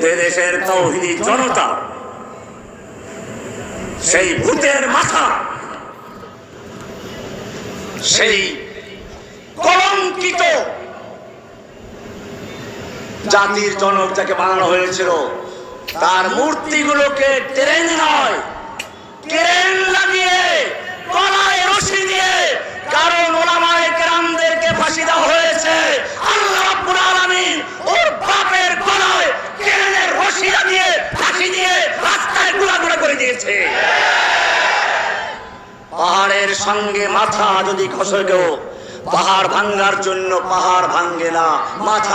কিন্তু এদেশের তাওহীদি জনতা সেই ভূতের মাথা, সেই কলঙ্কিত জাতির জনক যাকে বানানো হয়েছিল, তার মূর্তিগুলোকে ট্রেন নয়, ক্রেন লাগিয়ে গলায় রশি দিয়ে, কারণ ওলামায়ে কেরামদেরকে ফাঁসি দেওয়া হয়েছে, আল্লাহ রাব্বুল আলামিন ওর বাপের গলায় ক্রেনের রশি লাগিয়ে ফাঁসি দিয়ে রাস্তায় গুড়া করে দিয়েছে। পাহাড়ের সঙ্গে মাথা যদি খসে গেল, পাহাড় ভাঙ্গার জন্য পাহাড় ভাঙ্গে না, মাথা